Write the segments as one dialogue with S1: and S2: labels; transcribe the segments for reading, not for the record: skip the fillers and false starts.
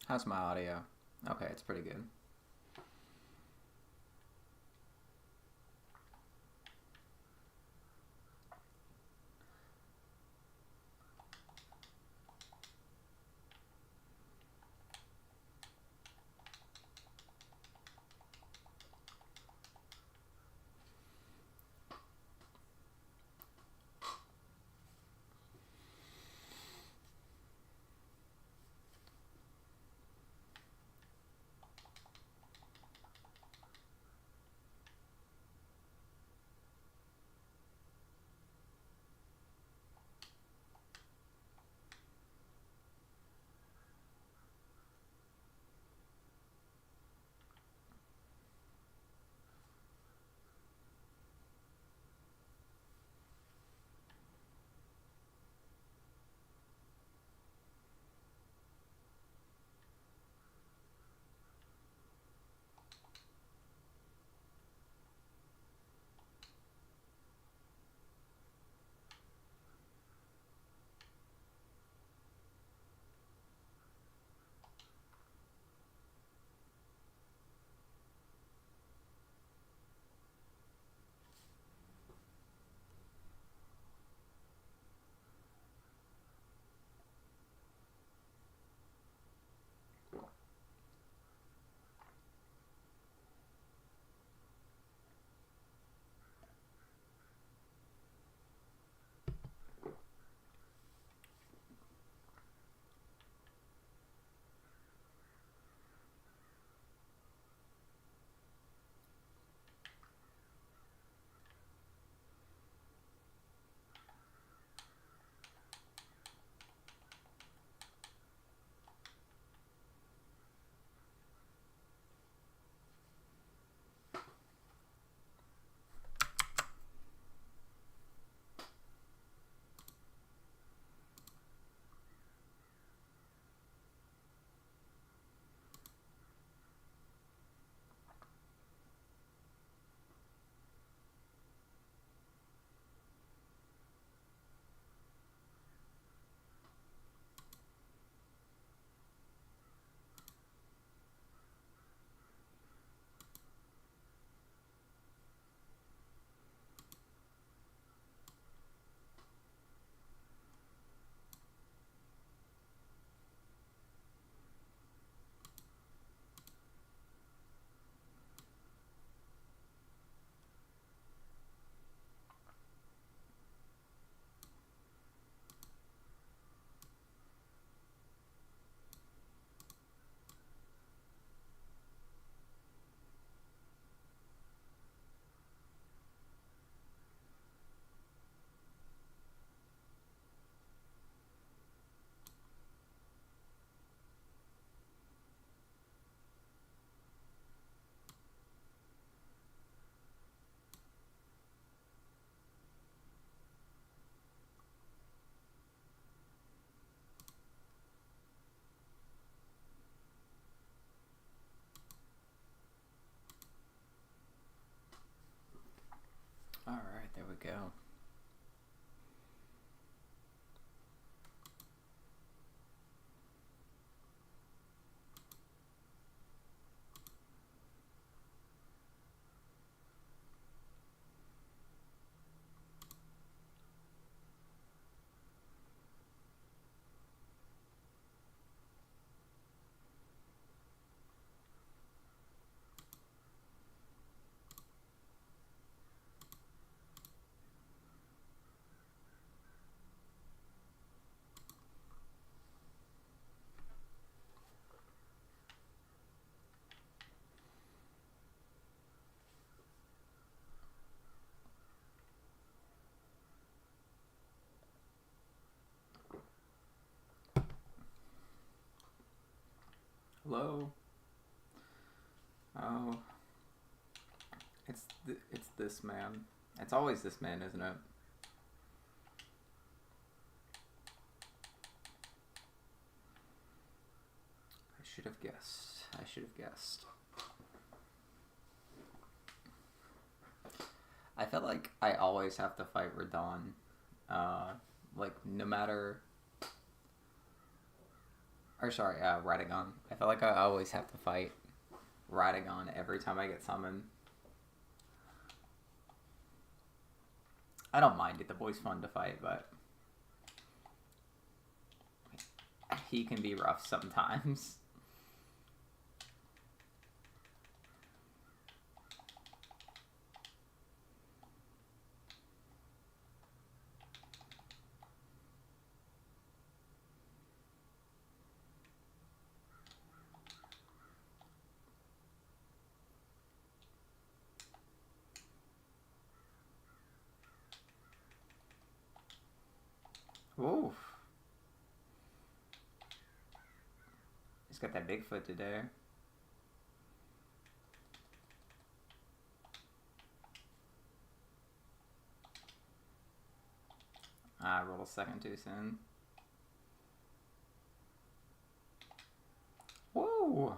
S1: How's my audio? Okay, it's pretty good. Alright, there we go. Hello? Oh, it's this man. It's always this man, isn't it? I should have guessed. I should have guessed. I feel like I always have to fight Radon. Like, no matter... Or sorry, Radagon. I feel like I always have to fight Radagon every time I get summoned. I don't mind it. The boy's fun to fight, but he can be rough sometimes. Oof. He's got that Bigfoot today. I rolled a second too soon. Whoa!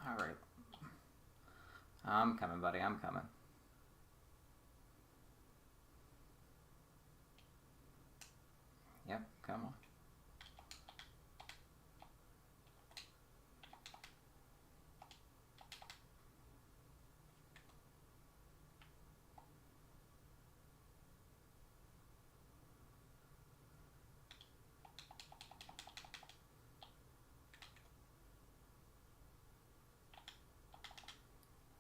S1: Alright. I'm coming, buddy. I'm coming. Yep, come on.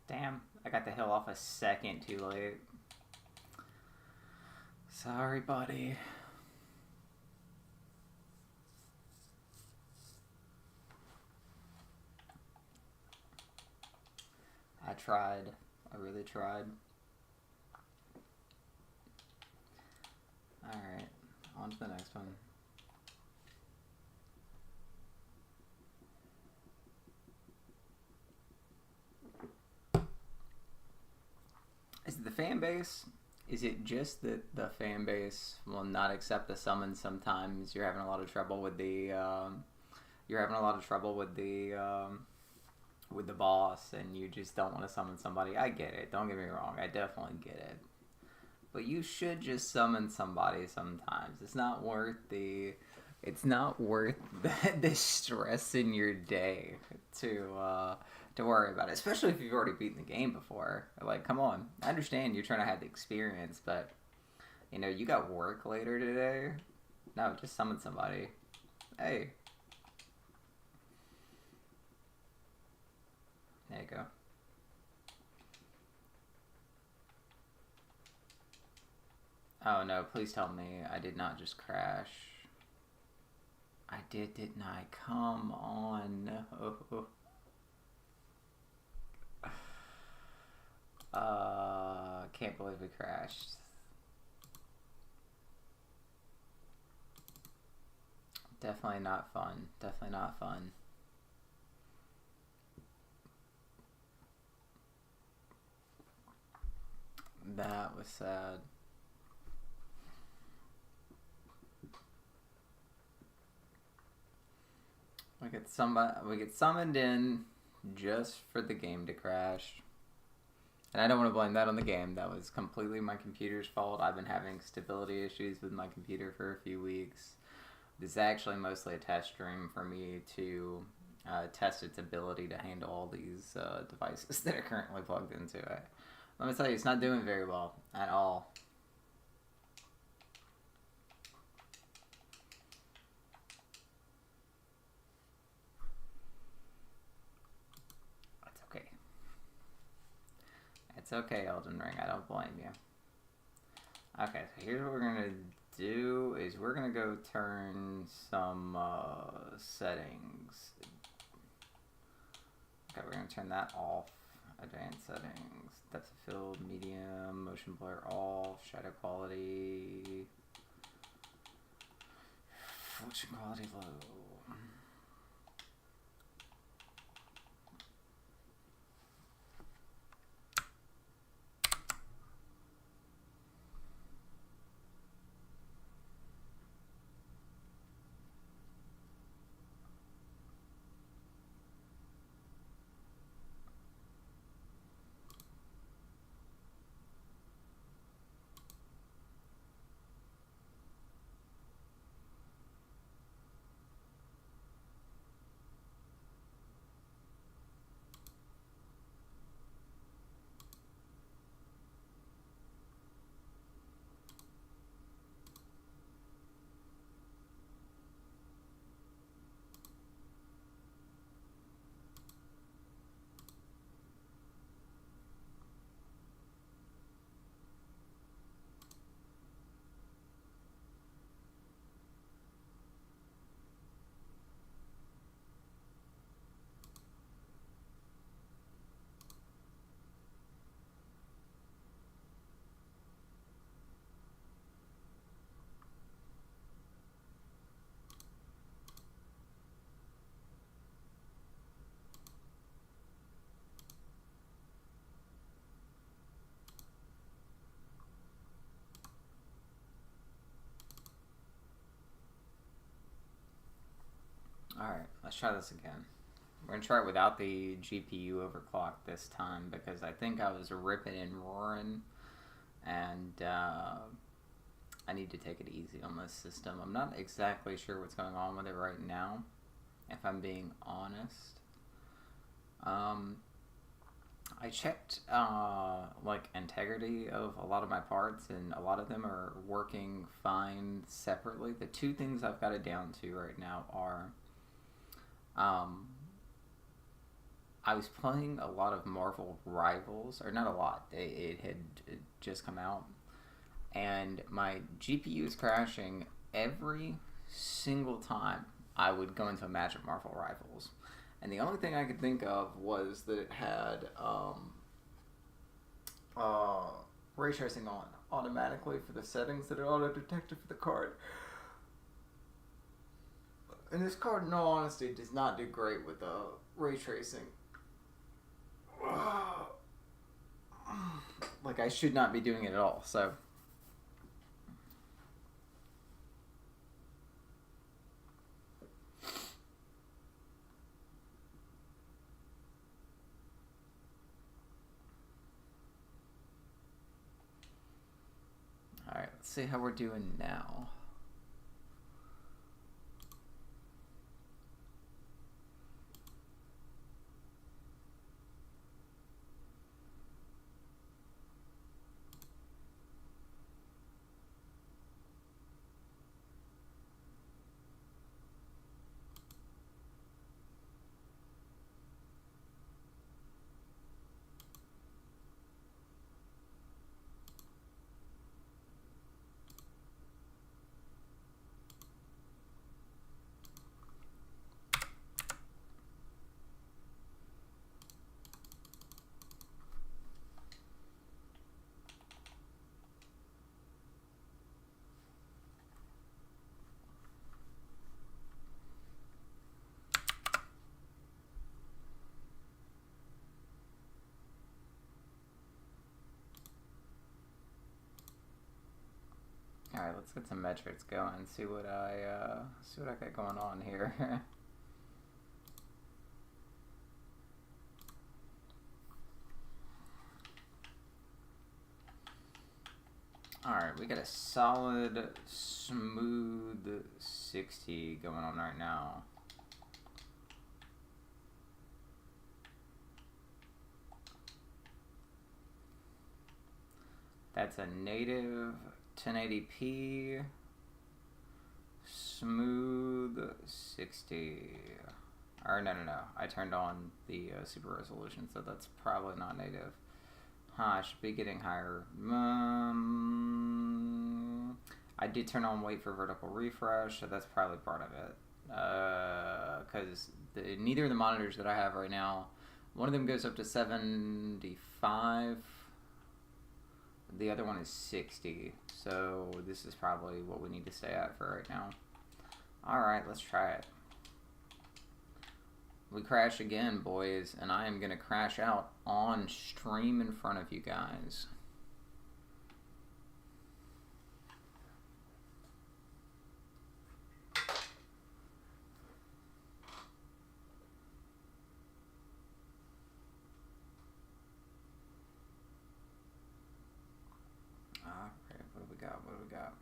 S1: Damn, I got the hill off a second too late. Sorry, buddy. I tried. I really tried. Alright, on to the next one. Is it the fan base? Is it just that the fan base will not accept the summons sometimes? You're having a lot of trouble with the with the boss, and you just don't want to summon somebody. I get it. Don't get me wrong. I definitely get it. But you should just summon somebody sometimes. It's not worth the stress in your day to worry about it, especially if you've already beaten the game before. Like, come on. I understand you're trying to have the experience, but you know, you got work later today. No, just summon somebody. Hey. There you go. Oh no, please tell me I did not just crash. I did, didn't I? Come on, no. Can't believe we crashed. Definitely not fun. Definitely not fun. That was sad. We get summoned in just for the game to crash. And I don't want to blame that on the game. That was completely my computer's fault. I've been having stability issues with my computer for a few weeks. This is actually mostly a test stream for me to test its ability to handle all these devices that are currently plugged into it. Let me tell you, it's not doing very well at all. It's okay. It's okay, Elden Ring. I don't blame you. Okay, so here's what we're going to do is we're going to go turn some settings. Okay, we're going to turn that off. Advanced settings, depth of field, medium, motion blur off, shadow quality, function quality low. let's try this again. We're going to try it without the GPU overclock this time because I think I was ripping and roaring, and I need to take it easy on this system. I'm not exactly sure what's going on with it right now, if I'm being honest. I checked like integrity of a lot of my parts, and a lot of them are working fine separately. The two things I've got it down to right now are I was playing a lot of Marvel Rivals, or not a lot, it had just come out, and my GPU is crashing every single time I would go into a match of Marvel Rivals. And the only thing I could think of was that it had ray tracing on automatically for the settings that are auto-detected for the card. And this card, in all honesty, does not do great with ray tracing. Like, I should not be doing it at all, so... Alright, let's see how we're doing now. Alright, let's get some metrics going and see what I got going on here. Alright, we got a solid, smooth 60 going on right now. That's a native 1080p, smooth 60. Or no. I turned on the super resolution, so that's probably not native. I should be getting higher. I did turn on wait for vertical refresh, so that's probably part of it. Because neither of the monitors that I have right now, one of them goes up to 75. The other one is 60, so this is probably what we need to stay at for right now. Alright, let's try it. We crash again, boys, and I am going to crash out on stream in front of you guys. Okay, what do we got?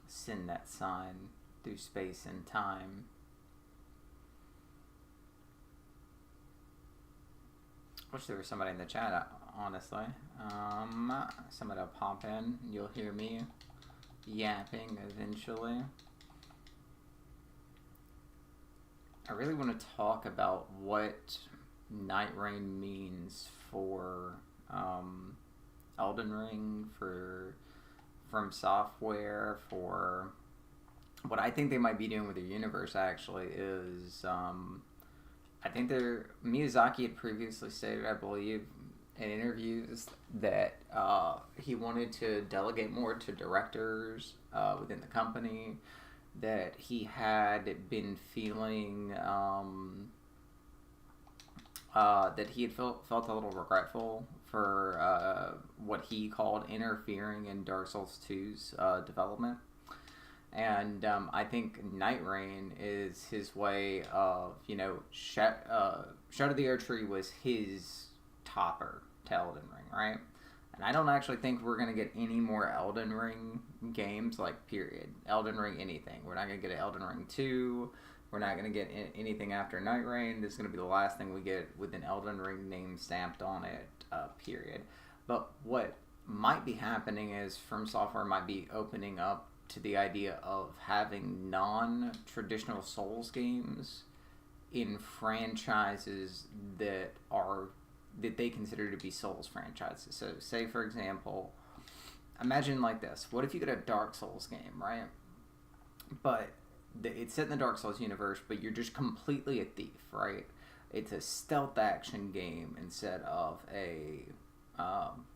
S1: Send that sign through space and time. Wish there was somebody in the chat, honestly. Somebody will pop in. You'll hear me yapping eventually. I really want to talk about what Neightreigh means for Elden Ring, for From Software, for what I think they might be doing with their universe actually is I think Miyazaki had previously stated, I believe, in interviews that he wanted to delegate more to directors within the company, that he had been feeling that he had felt a little regretful for what he called interfering in Dark Souls 2's development. And I think Neightreigh is his way of, Shadow of the Erdtree was his topper to Elden Ring, right? And I don't actually think we're going to get any more Elden Ring games, like, period. Elden Ring anything. We're not going to get an Elden Ring 2. We're not going to get anything after Neightreigh. This is going to be the last thing we get with an Elden Ring name stamped on it, period. But what might be happening is From Software might be opening up to the idea of having non-traditional Souls games in franchises that they consider to be Souls franchises. So, say for example, imagine like this: what if you get a Dark Souls game, right? But it's set in the Dark Souls universe, but you're just completely a thief, right? It's a stealth action game instead of a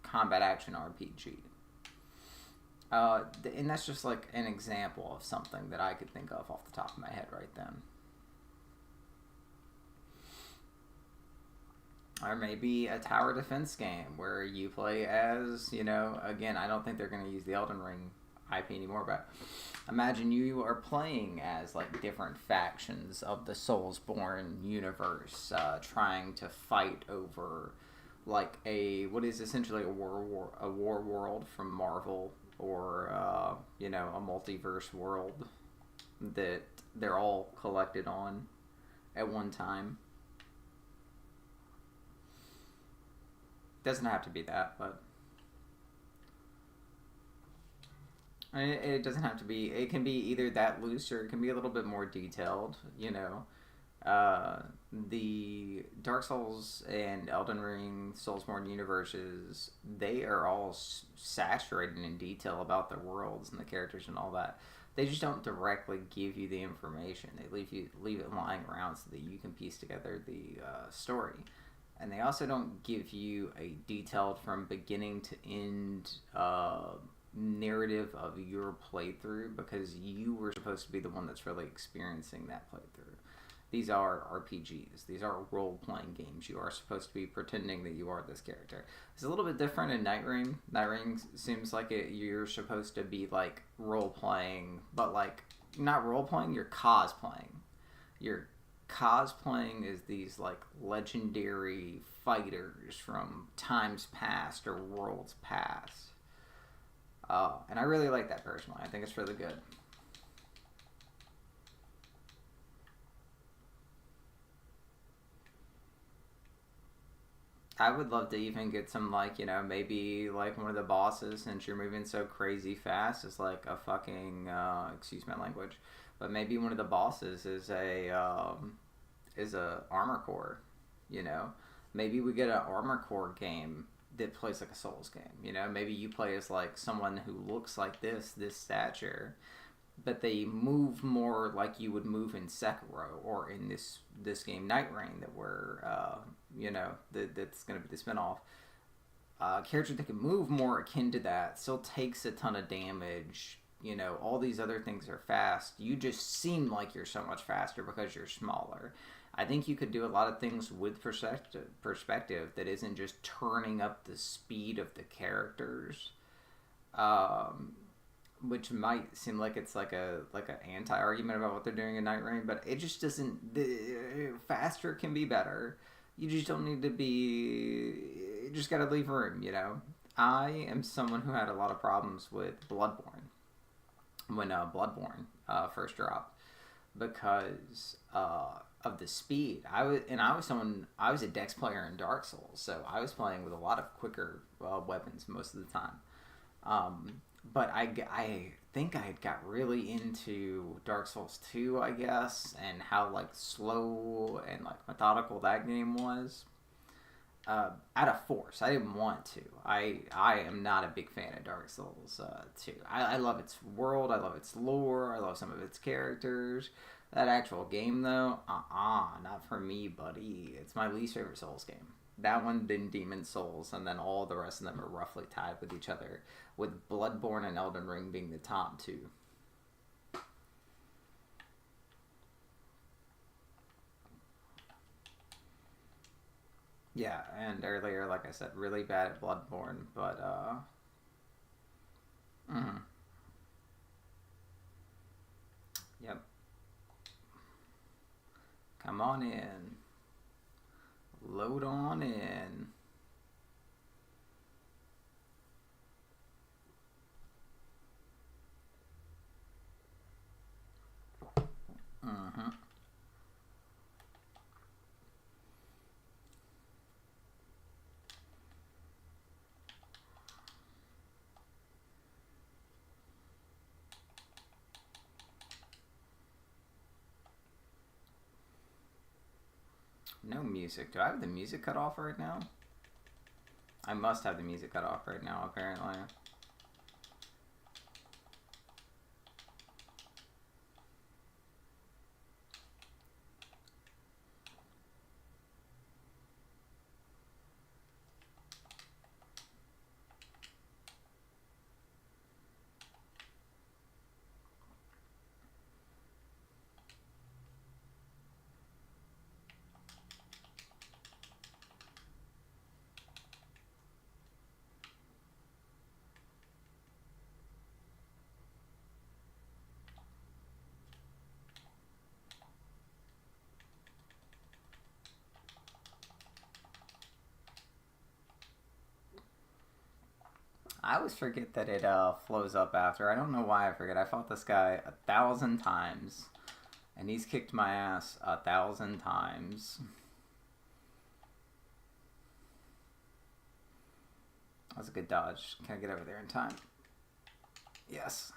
S1: combat action RPG. And that's just like an example of something that I could think of off the top of my head right then. Or maybe a tower defense game where you play as, again, I don't think they're going to use the Elden Ring IP anymore, but imagine you are playing as like different factions of the Soulsborne universe, trying to fight over like what is essentially a war world from Marvel, or a multiverse world that they're all collected on at one time. Doesn't have to be that, but it doesn't have to be. It can be either that loose or it can be a little bit more detailed. The Dark Souls and Elden Ring, Soulsborne universes, they are all saturated in detail about the worlds and the characters and all that. They just don't directly give you the information. They leave it lying around so that you can piece together the story. And they also don't give you a detailed from beginning to end narrative of your playthrough, because you were supposed to be the one that's really experiencing that playthrough. These are RPGs. These are role-playing games. You are supposed to be pretending that you are this character. It's a little bit different in Neightreigh. Neightreigh seems like you're supposed to be, like, role-playing, but, like, not role-playing, you're cosplaying. You're cosplaying as these, like, legendary fighters from times past or worlds past. And I really like that personally. I think it's really good. I would love to even get some, like, maybe, like, one of the bosses, since you're moving so crazy fast, is, like, a fucking, excuse my language, but maybe one of the bosses is a armor core, Maybe we get an armor core game that plays like a Souls game, Maybe you play as, like, someone who looks like this stature, but they move more like you would move in Sekiro, or in this game Neightreigh that we're that's going to be the spinoff. Character that can move more akin to that, still takes a ton of damage. All these other things are fast. You just seem like you're so much faster because you're smaller. I think you could do a lot of things with perspective that isn't just turning up the speed of the characters. Which might seem like it's like an anti-argument about what they're doing in Neightreigh, but it just doesn't. Faster can be better. You just don't need to be. You just gotta leave room, I am someone who had a lot of problems with Bloodborne when Bloodborne first dropped, because of the speed. I was a Dex player in Dark Souls, so I was playing with a lot of quicker weapons most of the time. But I think I had got really into Dark Souls 2, I guess, and how, like, slow and, like, methodical that game was. out of force. I didn't want to. I am not a big fan of Dark Souls 2. I love its world. I love its lore. I love some of its characters. That actual game, though, not for me, buddy. It's my least favorite Souls game. That one, then Demon Souls, and then all the rest of them are roughly tied with each other, with Bloodborne and Elden Ring being the top two. Yeah, and earlier, like I said, really bad at Bloodborne, but, Yep. Come on in. Load on in. No music. Do I have the music cut off right now? I must have the music cut off right now, apparently. I always forget that it flows up after. I don't know why I forget. I fought this guy 1,000 times, and he's kicked my ass 1,000 times. That was a good dodge. Can I get over there in time? Yes.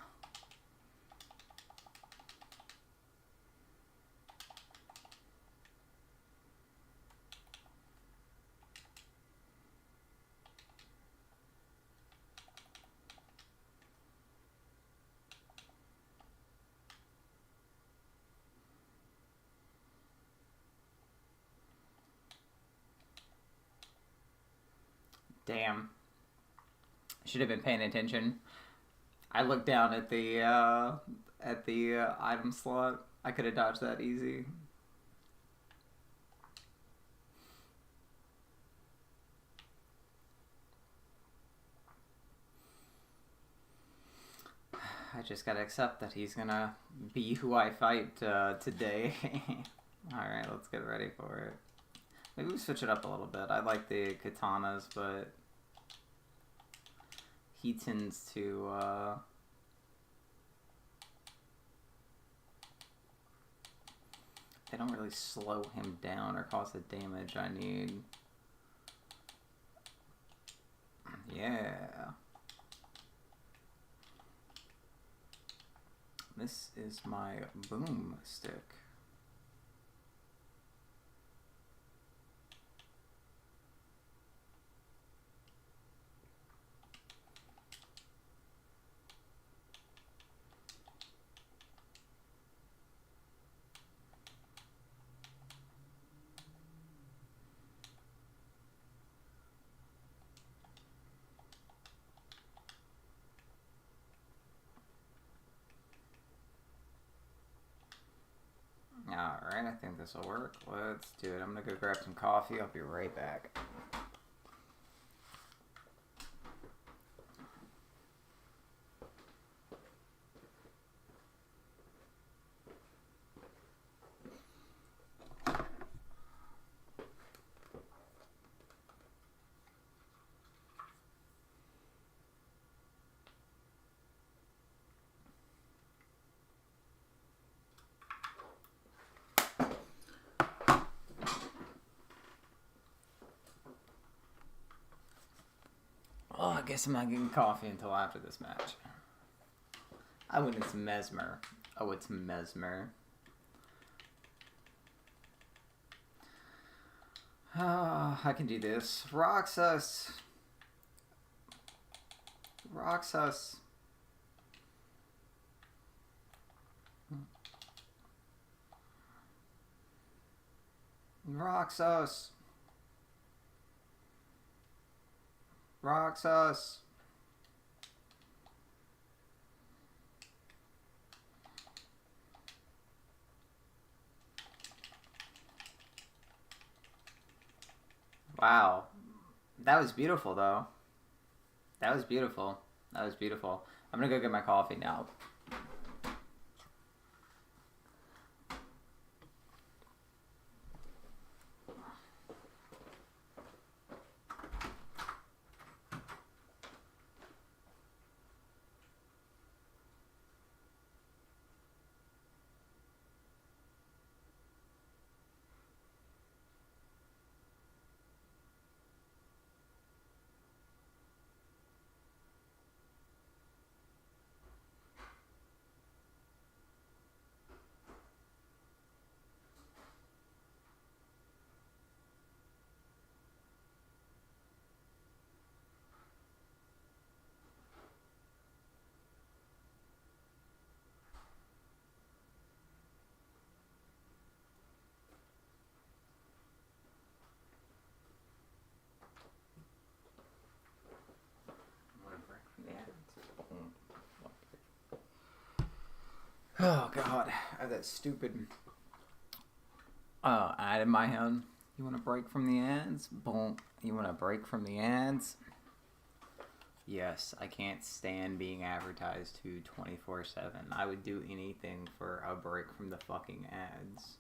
S1: Damn. Should have been paying attention. I looked down at the item slot. I could have dodged that easy. I just gotta accept that he's gonna be who I fight today. Alright, let's get ready for it. Maybe we switch it up a little bit. I like the katanas, but he tends to they don't really slow him down or cause the damage I need. Yeah. This is my boom stick. Alright, I think this will work. Let's do it. I'm gonna go grab some coffee. I'll be right back. Oh, I guess I'm not getting coffee until after this match. Oh, and it's Mesmer. Oh, it's Mesmer. I can do this. Roxas. Roxas. Roxas. Roxas. Wow. That was beautiful, though. That was beautiful. That was beautiful. I'm gonna go get my coffee now. Oh god, I have that stupid ad in my head. You want to break from the ads? Boom. You want to break from the ads? Yes, I can't stand being advertised to 24/7. I would do anything for a break from the fucking ads.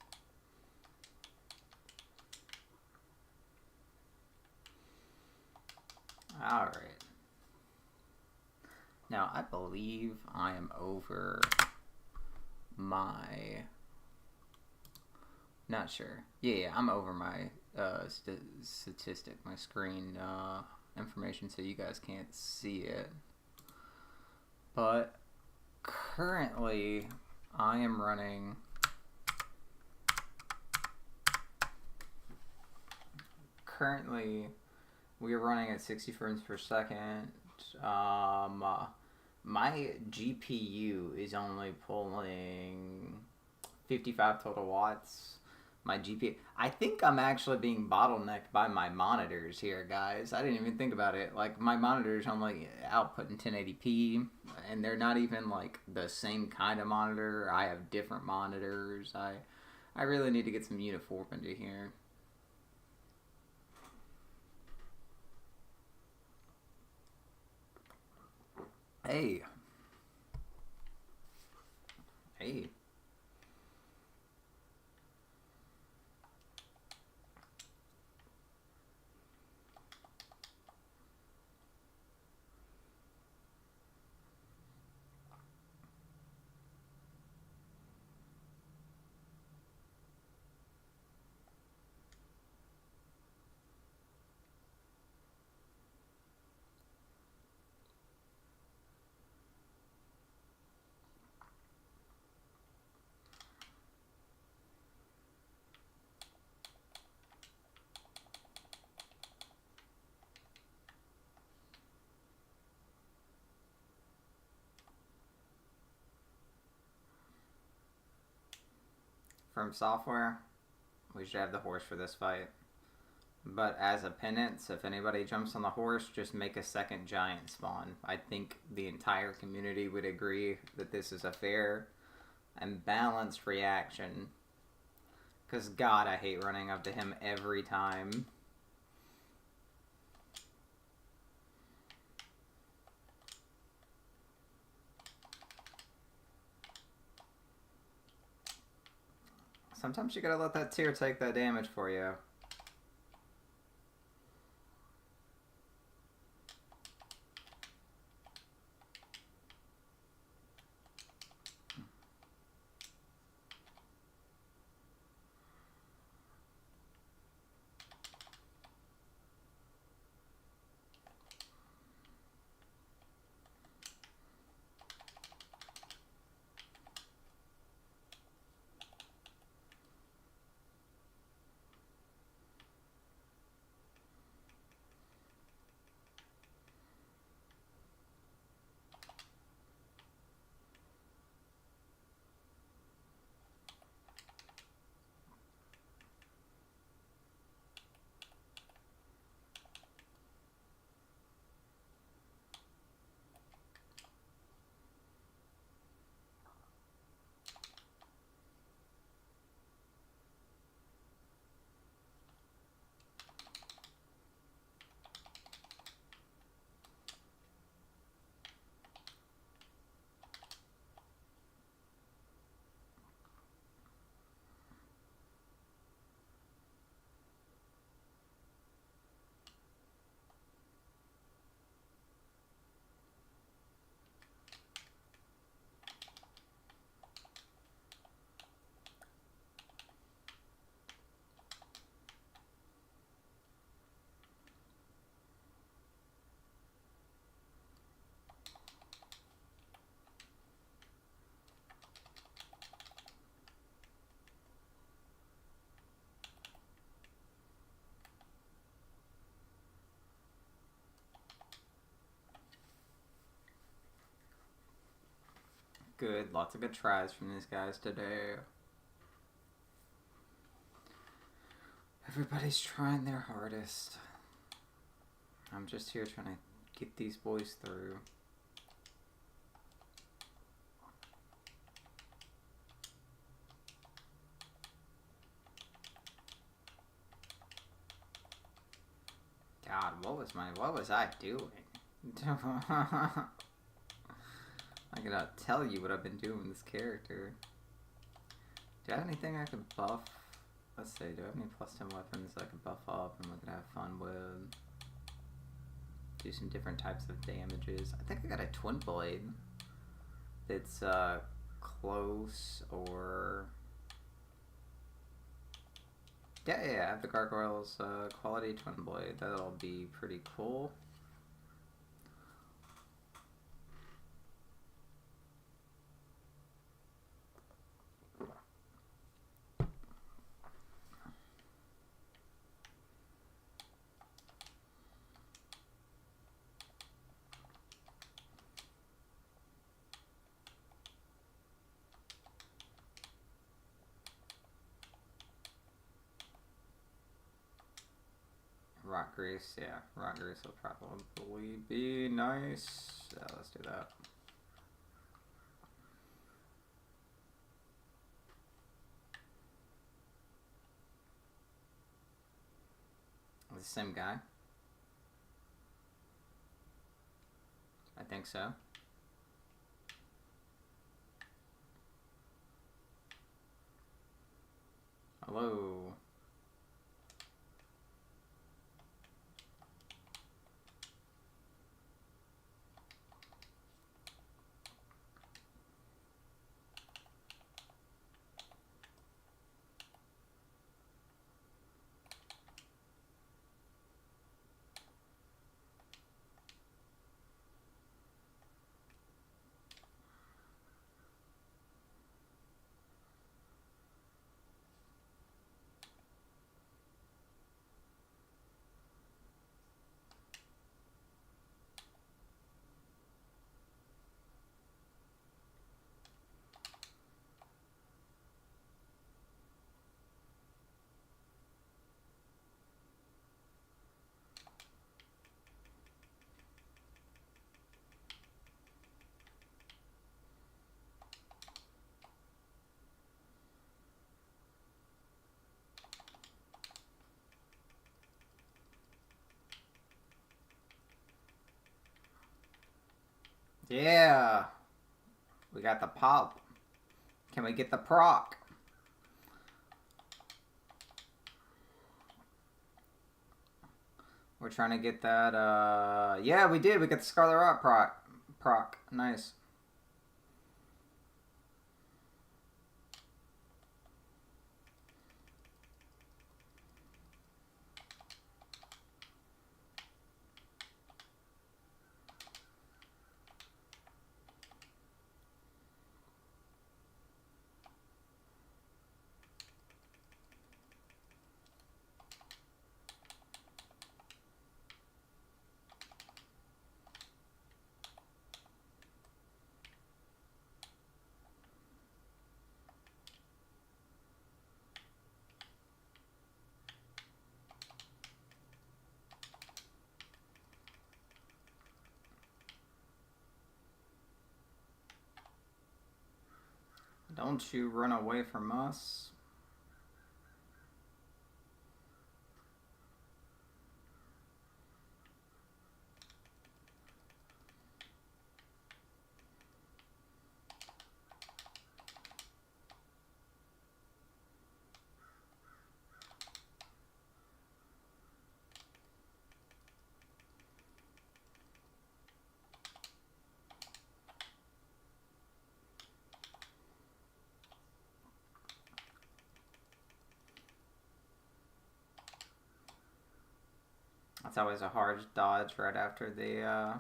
S1: Alright. Now, I believe I am over my... Not sure. Yeah, I'm over my statistic, my screen information, so you guys can't see it. But currently, I am running... Currently, we are running at 60 frames per second. My GPU is only pulling 55 total watts. My GPU... I think I'm actually being bottlenecked by my monitors here, guys. I didn't even think about it. Like, my monitors only outputting 1080p, and they're not even, like, the same kind of monitor. I have different monitors. I really need to get some uniformity here. Hey. Hey. From software, we should have the horse for this fight. But as a penance, if anybody jumps on the horse, just make a second giant spawn. I think the entire community would agree that this is a fair and balanced reaction. Because God, I hate running up to him every time. Sometimes you gotta let that tear take that damage for you. Good. Lots of good tries from these guys today. Everybody's trying their hardest. I'm just here trying to get these boys through. God, what was I doing? I cannot tell you what I've been doing with this character. Do I have anything I could buff? Let's see, do I have any plus 10 weapons I could buff up and we could have fun with? Do some different types of damages. I think I got a twin blade that's close or... Yeah, I have the Gargoyle's quality twin blade. That'll be pretty cool. Rock grease, yeah. Rock grease will probably be nice. Yeah, let's do that. The same guy? I think so. Hello. Yeah. We got the pop. Can we get the proc? We're trying to get that, yeah, we did. We got the Scarlet Rock proc. Nice. Don't you run away from us. That's always a hard dodge right after the,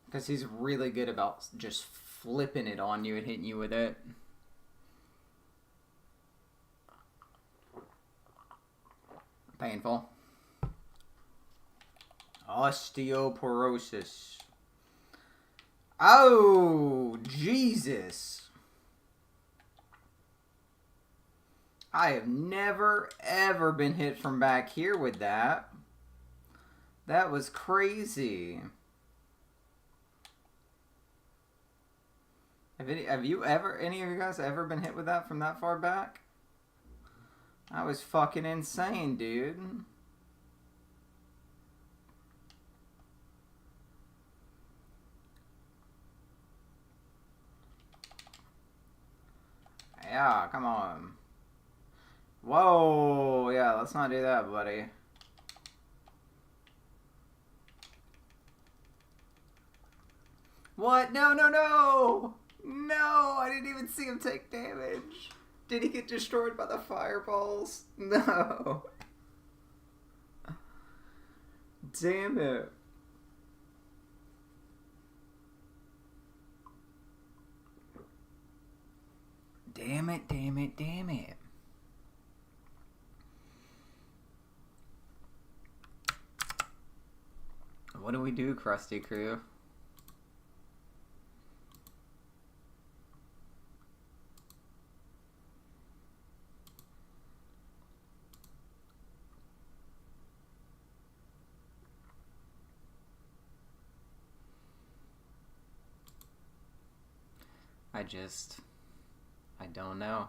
S1: because he's really good about just flipping it on you and hitting you with it. Painful. Osteoporosis. Oh, Jesus. I have never, ever been hit from back here with that. That was crazy. Have you ever, any of you guys ever been hit with that from that far back? That was fucking insane, dude. Yeah, come on. Whoa, yeah, let's not do that, buddy. What? No, no, no! No, I didn't even see him take damage. Did he get destroyed by the fireballs? No. Damn it. Damn it, damn it, damn it. What do we do, Krusty Crew? I don't know.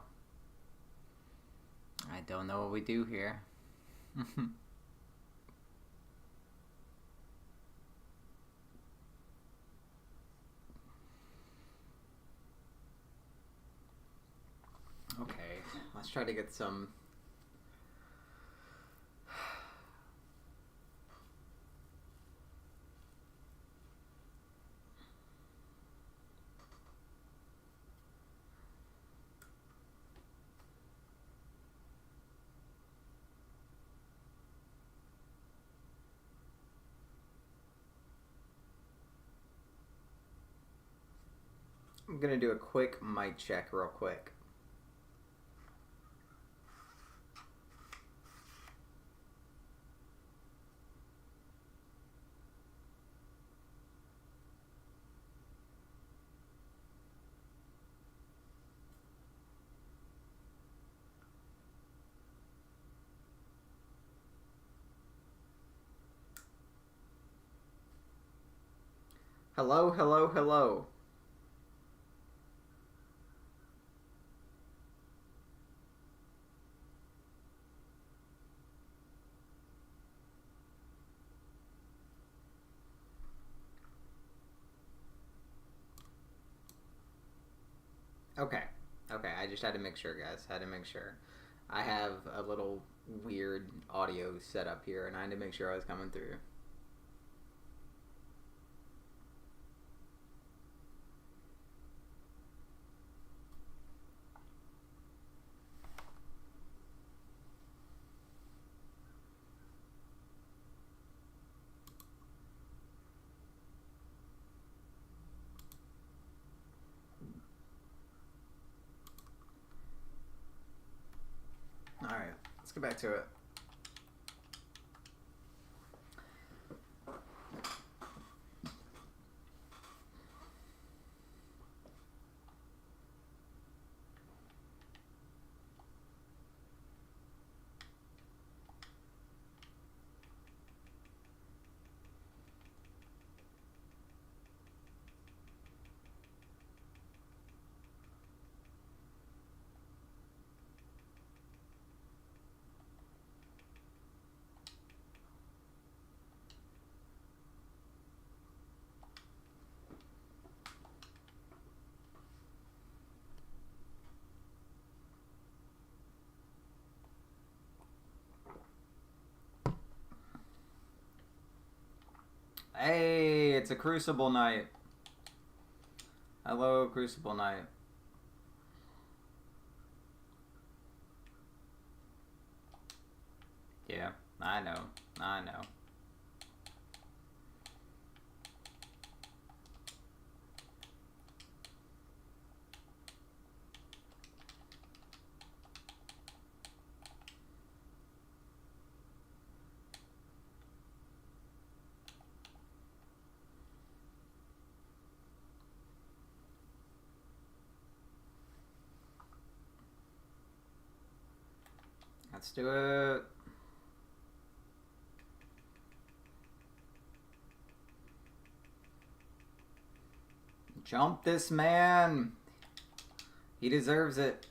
S1: I don't know what we do here. Okay, let's try to get some... I'm gonna do a quick mic check real quick. Hello, hello, hello. Okay. Okay, I just had to make sure, guys. Had to make sure. I have a little weird audio set up here, and I had to make sure I was coming through. Alright, let's get back to it. Hey, it's a Crucible night. Hello, Crucible night. Yeah, I know. I know. Let's do it. Jump this man. He deserves it.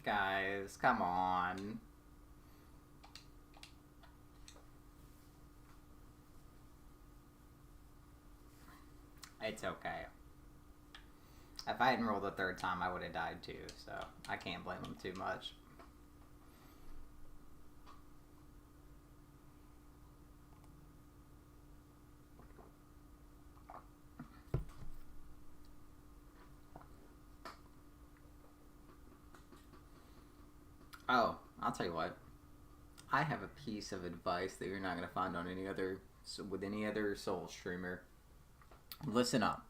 S1: Guys, come on. It's okay. If I hadn't rolled the third time, I would have died too, so I can't blame him too much. Oh, I'll tell you what. I have a piece of advice that you're not going to find on any other with any other Soul streamer. Listen up.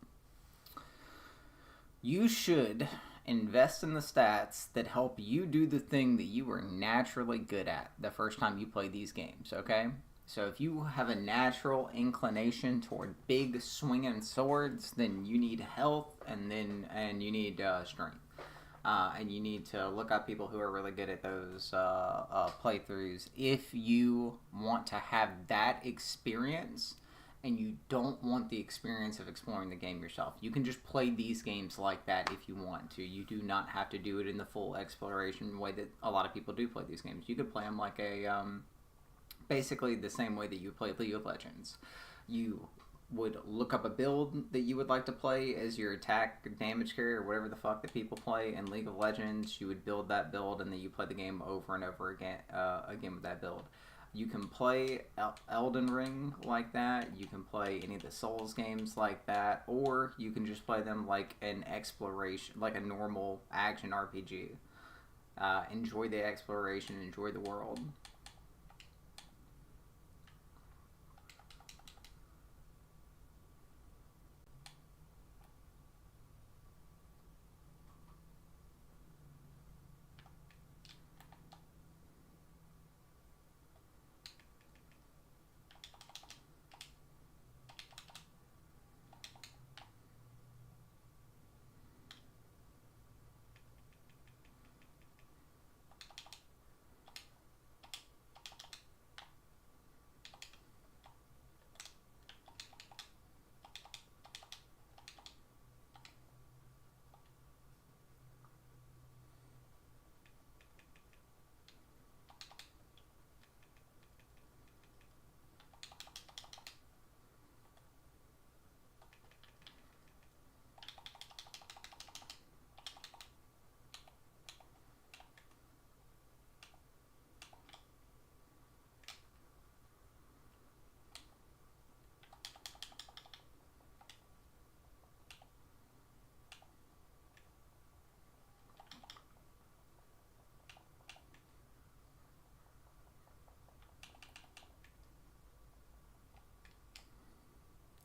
S1: You should invest in the stats that help you do the thing that you are naturally good at the first time you play these games, okay? So if you have a natural inclination toward big swinging swords, then you need health and you need strength. And you need to look up people who are really good at those playthroughs if you want to have that experience and you don't want the experience of exploring the game yourself. You can just play these games like that if you want to. You do not have to do it in the full exploration way that a lot of people do play these games. You could play them like a basically the same way that you play League of Legends. You would look up a build that you would like to play as your attack damage carrier or whatever the fuck that people play in League of Legends. You would build that build and then you play the game over and over again with that build. You can play Elden Ring like that. You can play any of the Souls games like that, or you can just play them like an exploration, like a normal action RPG. Enjoy the exploration, enjoy the world.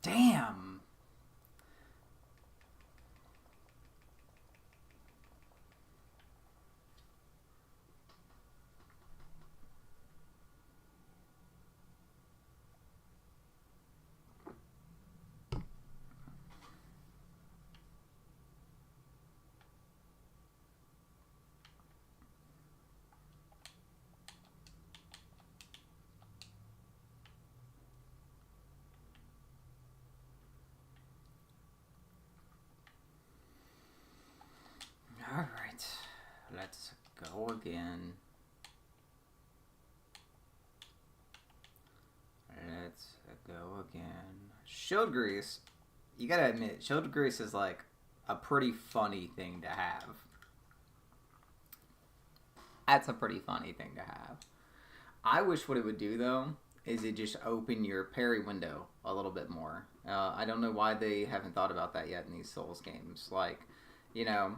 S1: Damn. Alright, let's go again. Let's go again. Shield grease, you gotta admit, shield grease is like a pretty funny thing to have. That's a pretty funny thing to have. I wish what it would do though is it just open your parry window a little bit more. I don't know why they haven't thought about that yet in these Souls games. Like, you know,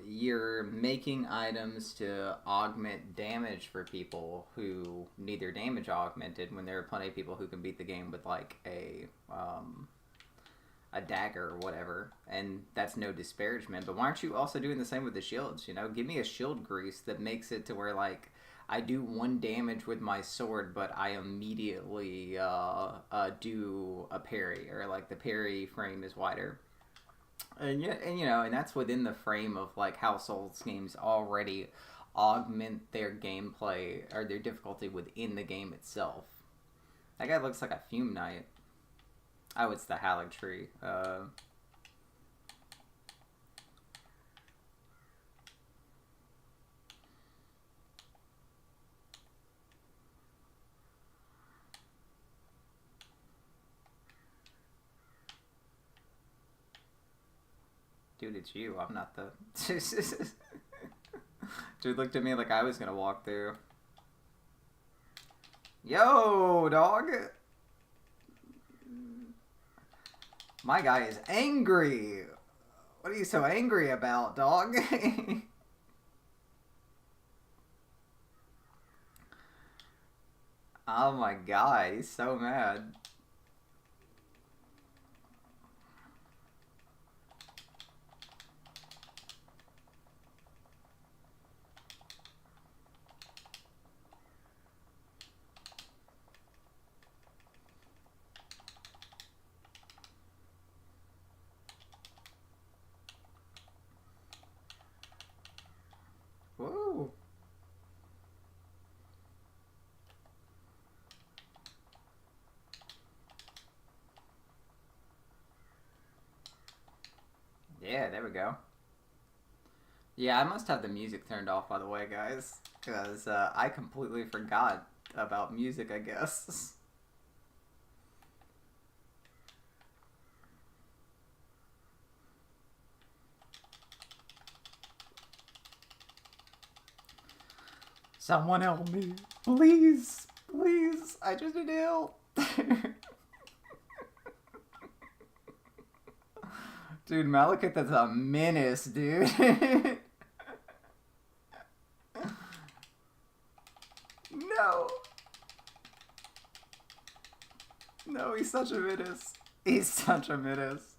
S1: you're making items to augment damage for people who need their damage augmented when there are plenty of people who can beat the game with like a dagger or whatever, and that's no disparagement. But why aren't you also doing the same with the shields? You know, give me a shield grease that makes it to where like I do 1 damage with my sword, but I immediately do a parry, or like the parry frame is wider. And yeah, and you know, and that's within the frame of like how Souls games already augment their gameplay or their difficulty within the game itself. That guy looks like a Fume Knight. Oh, it's the Neightreigh. Dude, it's you. I'm not the... Dude looked at me like I was gonna walk through. Yo, dog! My guy is angry! What are you so angry about, dog? Oh my god, he's so mad. Woo! Yeah, there we go. Yeah, I must have the music turned off, by the way, guys. Because I completely forgot about music, I guess. Someone help me. Please. Please. I just need help. Dude, Malekith is a menace, dude. No. No, he's such a menace. He's such a menace.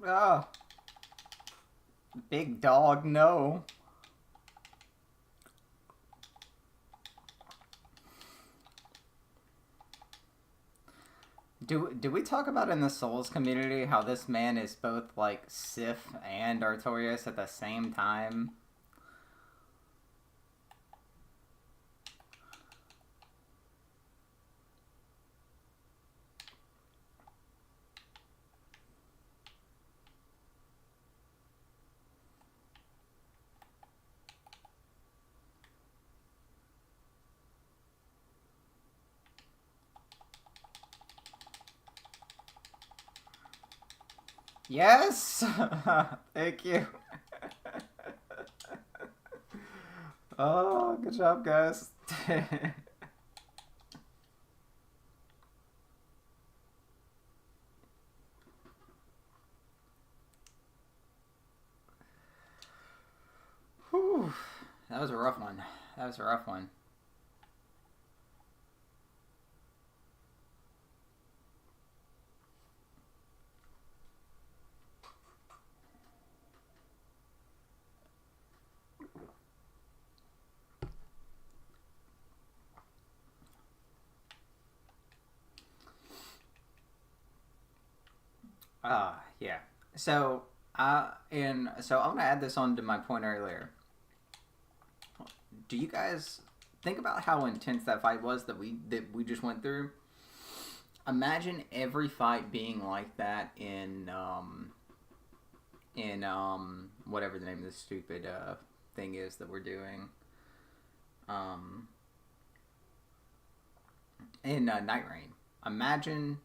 S1: Oh. Big dog, no. Do we talk about in the Souls community how this man is both like Sif and Artorias at the same time? Yes! Thank you. Oh, good job, guys. Whew. That was a rough one. That was a rough one. Yeah. So, so I'm gonna add this on to my point earlier. Do you guys think about how intense that fight was that we just went through? Imagine every fight being like that in in whatever the name of the stupid thing is that we're doing. In Neightreigh. Imagine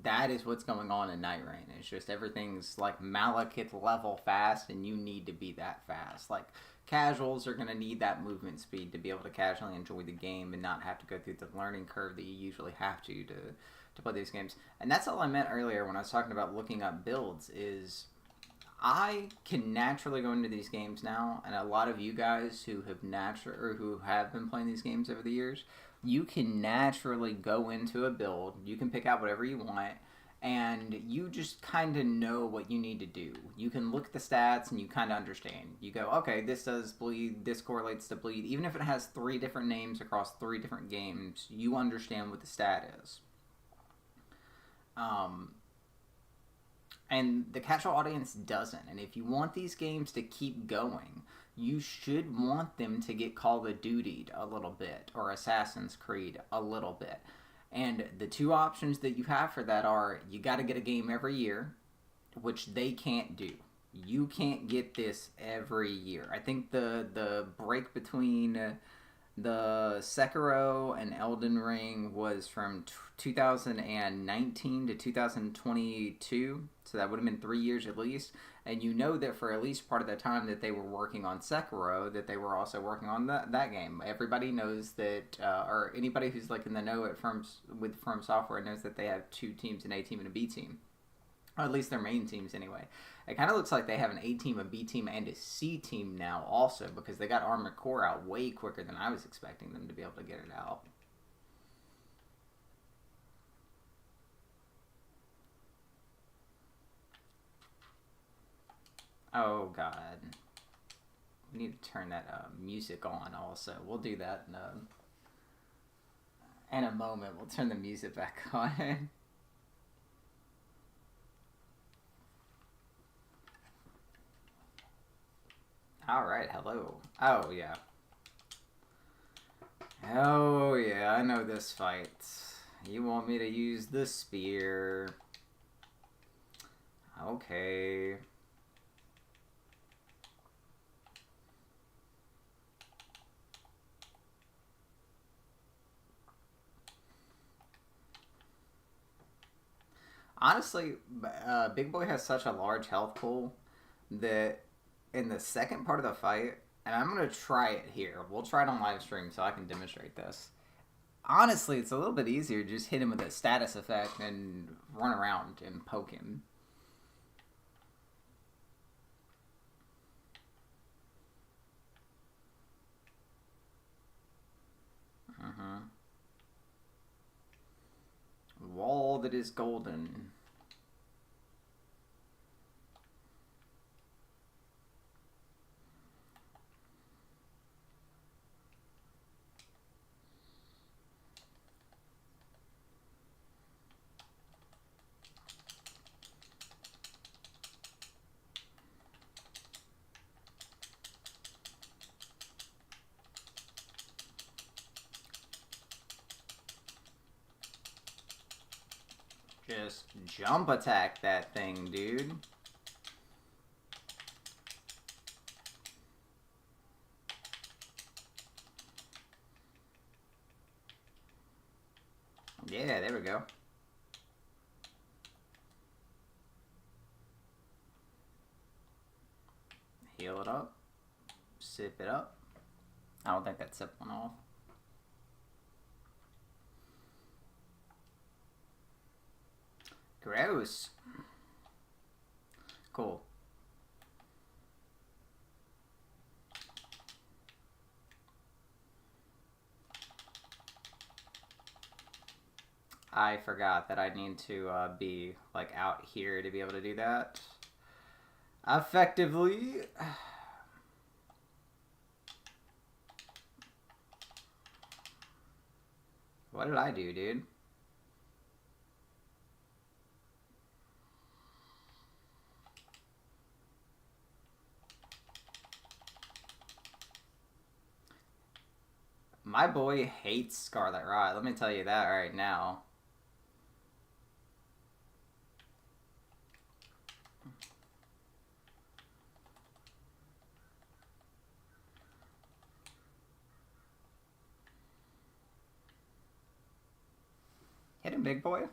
S1: that is what's going on in Neightreigh. It's just everything's like Malekith level fast, and you need to be that fast. Like, casuals are going to need that movement speed to be able to casually enjoy the game and not have to go through the learning curve that you usually have to play these games. And that's all I meant earlier when I was talking about looking up builds is I can naturally go into these games now, and a lot of you guys who have been playing these games over the years, you can naturally go into a build. You can pick out whatever you want, and you just kind of know what you need to do. You can look at the stats, and you kind of understand. You go, okay, this does bleed, this correlates to bleed. Even if it has 3 different names across 3 different games, you understand what the stat is. And the casual audience doesn't. And if you want these games to keep going, you should want them to get Call of Duty'd a little bit, or Assassin's Creed a little bit. And the 2 options that you have for that are, you got to get a game every year, which they can't do. You can't get this every year. I think the break between the Sekiro and Elden Ring was from 2019 to 2022, so that would have been 3 years at least. And you know that for at least part of the time that they were working on Sekiro, that they were also working on that game. Everybody knows that, or anybody who's like in the know with From Software knows that they have 2 teams, an A team and a B team. Or at least their main teams anyway. It kind of looks like they have an A team, a B team, and a C team now also, because they got Armored Core out way quicker than I was expecting them to be able to get it out. Oh god. We need to turn that music on also. We'll do that in a moment. We'll turn the music back on. Alright, hello. Oh, yeah. Oh, yeah, I know this fight. You want me to use the spear. Okay. Honestly, Big Boy has such a large health pool that in the second part of the fight, and I'm going to try it here. We'll try it on live stream so I can demonstrate this. Honestly, it's a little bit easier to just hit him with a status effect and run around and poke him. Wall that is golden. Just jump attack that thing, dude. Yeah, there we go. Heal it up. Sip it up. I don't think that sip went off. Gross. Cool. I forgot that I need to be like out here to be able to do that effectively. What did I do, dude? My boy hates Scarlet Rot. Let me tell you that right now. in, big boy.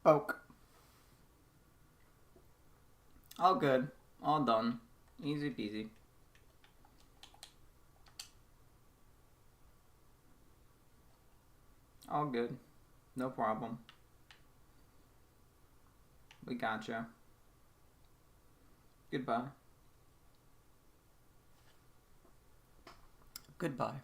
S1: Poke. All good. All done. Easy peasy. All good. No problem. We gotcha. Goodbye. Goodbye.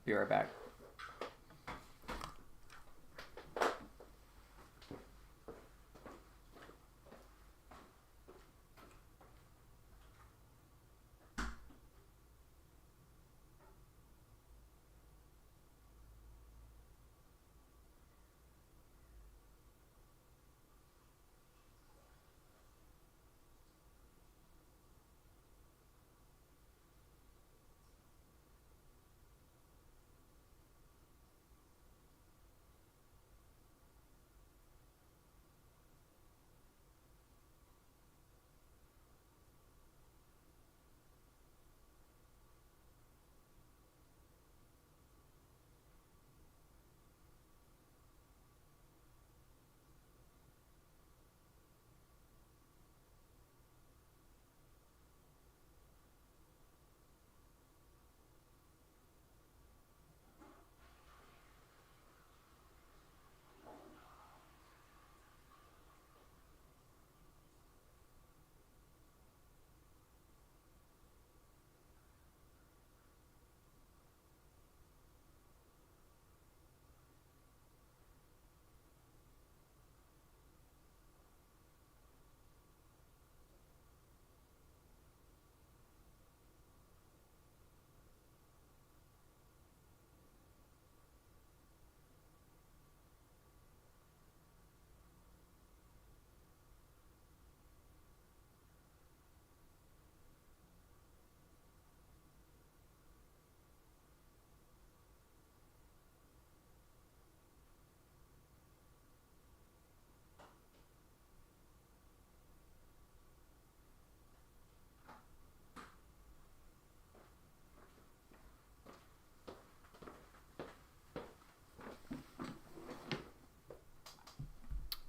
S1: Be right back.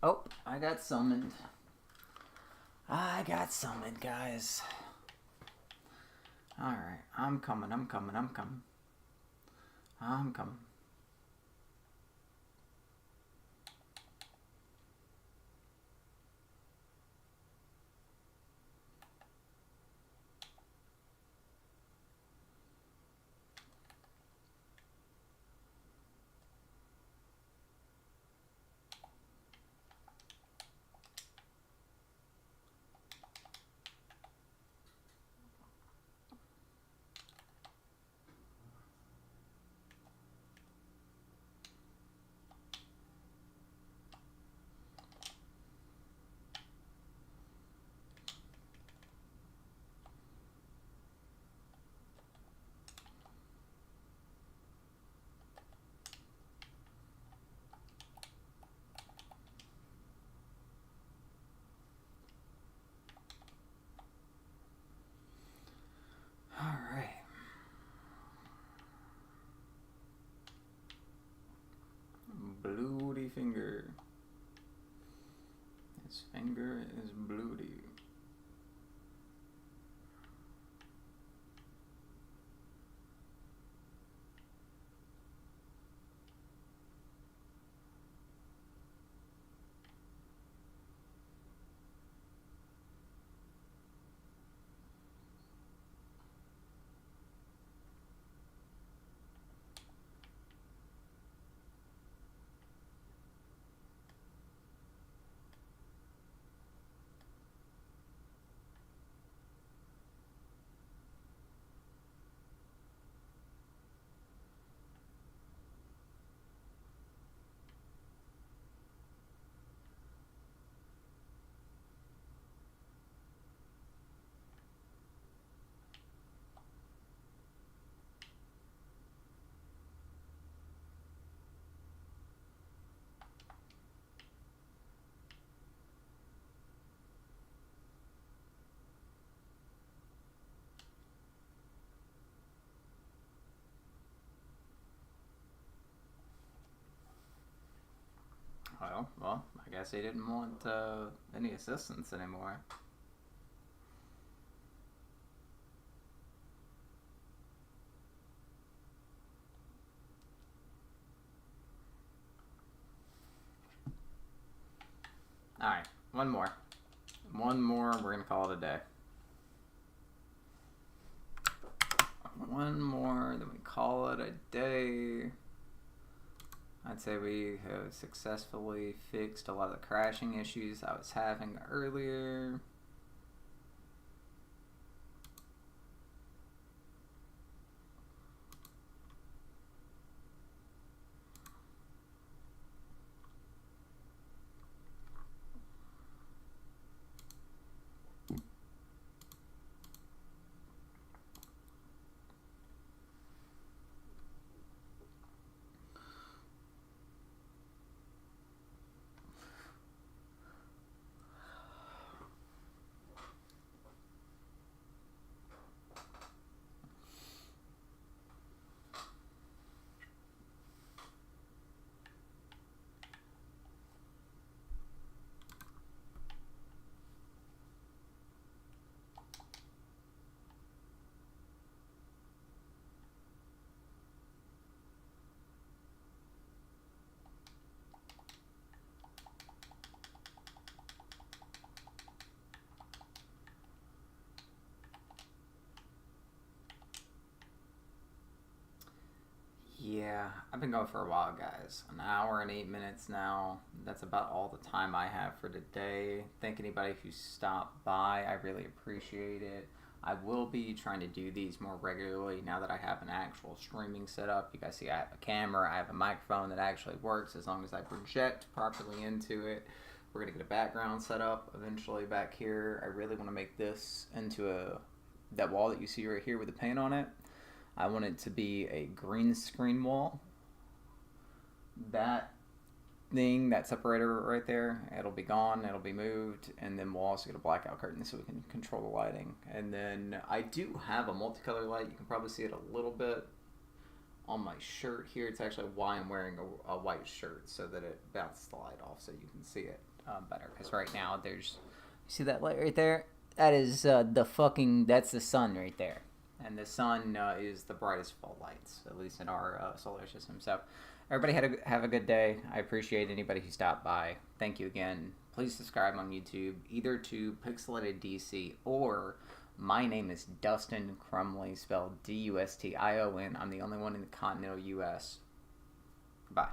S1: Oh, I got summoned. I got summoned, guys. Alright, I'm coming. I'm coming. Alright. Bloody finger. His finger is bloody. Well, I guess he didn't want any assistance anymore. Alright, one more. One more, we're going to call it a day. One more, then we call it a day. I'd say we have successfully fixed a lot of the crashing issues I was having earlier. Yeah, I've been going for a while, guys. An hour and 8 minutes now. That's about all the time I have for today. Thank anybody who stopped by. I really appreciate it. I will be trying to do these more regularly now that I have an actual streaming setup. You guys see I have a camera, I have a microphone that actually works as long as I project properly into it. We're going to get a background set up eventually back here. I really want to make this into that wall that you see right here with the paint on it. I want it to be a green screen wall. That thing, that separator right there, it'll be gone, it'll be moved, and then we'll also get a blackout curtain so we can control the lighting. And then I do have a multicolor light. You can probably see it a little bit on my shirt here. It's actually why I'm wearing a white shirt, so that it bounces the light off so you can see it better. Because right now you see that light right there? That is that's the sun right there. And the sun is the brightest of all lights, at least in our solar system. So everybody have a good day. I appreciate anybody who stopped by. Thank you again. Please subscribe on YouTube, either to Pixelated DC or my name is Dustin Crumley, spelled Dustion. I'm the only one in the continental U.S. Bye.